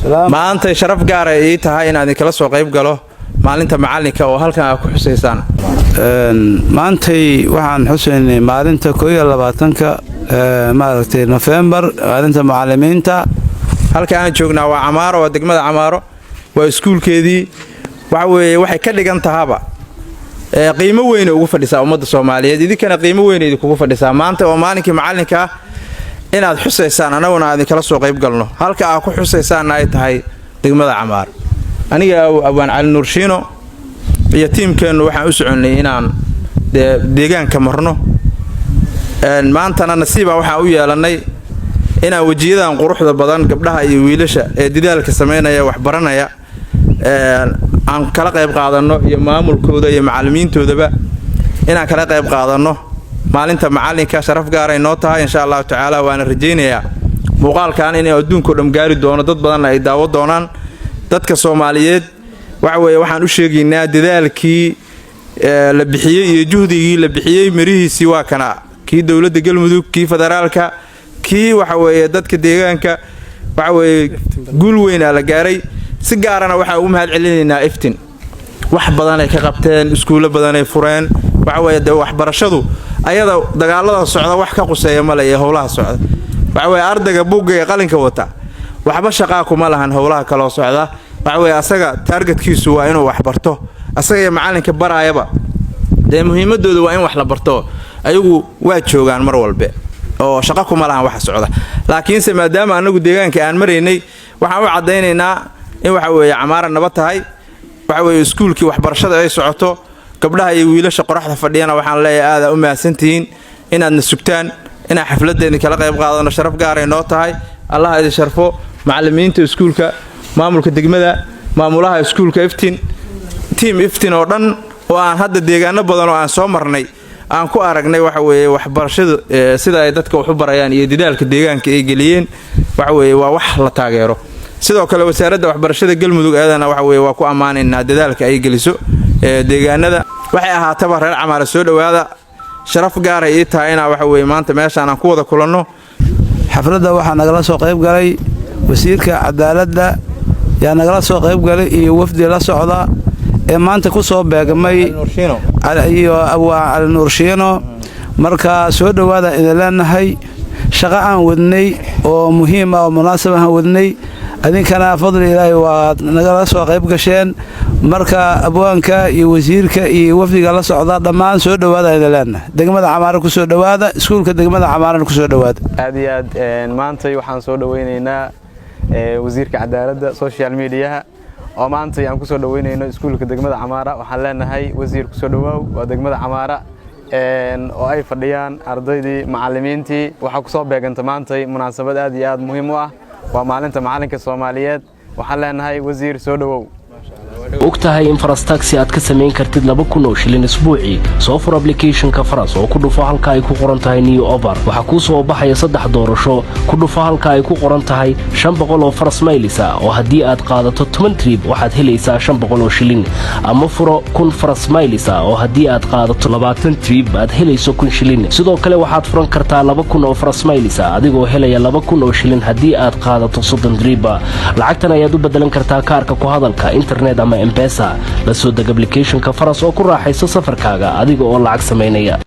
maanta sharaf gaar ah ay tahay in aan kala soo qayb galo maalinta macalinka oo halkan aad ku xusaysaan. maantay waxaan xusaynay maalinta 21ka maaragtay November maalinta macallimiinta. halka aan joognaa waa Camaaro, waa degmada Camaaro, waa iskuulkeedii. waxa weeye waxay ka dhigan tahaba qiimo weyn ugu fadhisaa ummadda Soomaaliyeed. idinkana qiimo weyn idinku fadhisaa maanta oo maalinkii macalinka inaad xusaysaan anaguna aan kala soo qayb galno. halka aad ku xusaysaan ay tahay degmada Camaaro. aniga Abaan Cali Nuur Shiino iyo tiimkeenu waxaan u soconay inaan deegaanka marno. maantana nasiiba waxaan u yeelanay inaan wajiyadan quruxda badan gabdhaha iyo wiilasha ee dadaalka sameynaya wax baranaya aan kala qayb qaadano iyo maamulkooda iyo macallimiintoodaba inaan kala qayb qaadano maalinta macalinka. sharaf gaar ah inoo tahay insha Allah taala. waana rajaynayaa muuqaalkan in adduunka dhan gaari doono, dad badan ay daawo doonaan. dadka Soomaaliyeed waxa weeye waxaan u sheegaynaa dadaalkii la bixiyay iyo juhdigii la bixiyay mirihiisi waa kana kii dawladda Galmudug, kii federaalka, kii waxa weeye dadka deegaanka waxa weeye guul weyn la gaaray. si gaarana waxa uu mahad celinaynaa iftiin wax badan ay ka qabteen, iskuulo badan ay fureen. waxa weeye waxbarashadu ayada dagaalada socda wax ka quseeya ma leeyahay howlaha socda. waxa weeye ardayga buugga ee qalinka wata waxba shaqo kuma lahan howlaha kala socda. waxa weeye asaga targetkiisu waa inuu wax barto, asaga iyo macalinka baraayaba muhiimadoodu waa in wax la barto. ayagu waa joogaan mar walba oo shaqo kuma lahan wax socda. laakiinse maadaama anagu deegaanka aan mareynay waxaan u cadeynaynaa in waxa weeye Camaaro nabad tahay. waxa weeye iskuulkii waxbarashada ay socoto. gabdhaha iyo wiilasha qoraxda fadhiyana waxaan leeyahay aad u mahadsantihiin inaad sugtaan inaan xafladeena kala qayb qaadano. sharaf gaar ah inoo tahay. Allah idin sharfo. macallimiinta iskuulka, maamulka degmada, maamulaha iskuulka iftiin, team iftiin oo dhan oo aan hadda deegaano badan oo aan soo marnay aan ku aragnay waxa weeye waxbarashada sida ay dadka wax u barayaan iyo dadaalka deegaanka ay geliyeen. waxa weeye waa wax la taageero. sidoo kale wasaaradda waxbarashada Galmudug aadana waxa weeye waa ku amaaneynaa dadaalka ay geliso deegaanada. waxay ahaataba reer Camaaro soo dhawaada. sharaf gaar ah ay tahay inaan waxa weeye maanta meeshaan aan ku wada kulanno. xafladda waxaa nagala soo qayb galay wasiirka cadaaladda yaa nagala soo qayb galay iyo wafdi la socda ee maanta ku soo beegmay iyo Abaan Cali Nuur Shiino. marka soo dhawaada idin leenahay. shaqo aan wadnay oo muhiim ah oo munaasab ah wadnay. adinkana fadli Ilaahay waa nagala soo qayb gasheen. marka abwaanka iyo wasiirka iyo wafdiga la socda dhammaan soo dhawaada idin leenahay. degmada Camaaro ku soo dhawaada, iskuulka degmada Camaaro ku soo dhawaada. aad iyo aad maanta waxaan soo dhaweynaynaa wasiirka cadaaladda social media oo maanta aan ku soo dhaweynayno iskuulka degmada Camaaro. waxaan leenahay wasiir ku soo dhawaaw waa degmada Camaaro oo ay fadhiyaan ardaydii macallimiintii. waxa ku soo beeganta maanta munaasabad aad iyo aad muhiim u ah. waa maalinta macalinka Soomaaliyeed. waxaan leenahay wasiir soo dhawaaw. ogtahay in farastaxi aad ka sameyn kartid 2,000 oo shilin isbuucii. soo fur applicationka Faras oo ku dhufo halka ay ku qoran tahay New Over. waxa ku soo baxaya 3 doorasho. ku dhufo halka ay ku qoran tahay 500 oo Faras Miles ah oo haddii aad qaadato 10 trip waxaad helaysaa 500 oo shilin. ama furo 1000 Faras Miles ah oo haddii aad qaadato 20 trip aad helayso 1000 shilin. sidoo kale waxaad furan kartaa 2,000 oo Faras Miles ah adigoo helaya 2,000 oo shilin haddii aad qaadato 30 trip. lacagtan ayaad u bedelan kartaa kaarka ku hadalka internet ama M-Pesa. la soo deg applicationka Faras oo ku raaxayso safarkaaga adiga oo lacag sameynaya.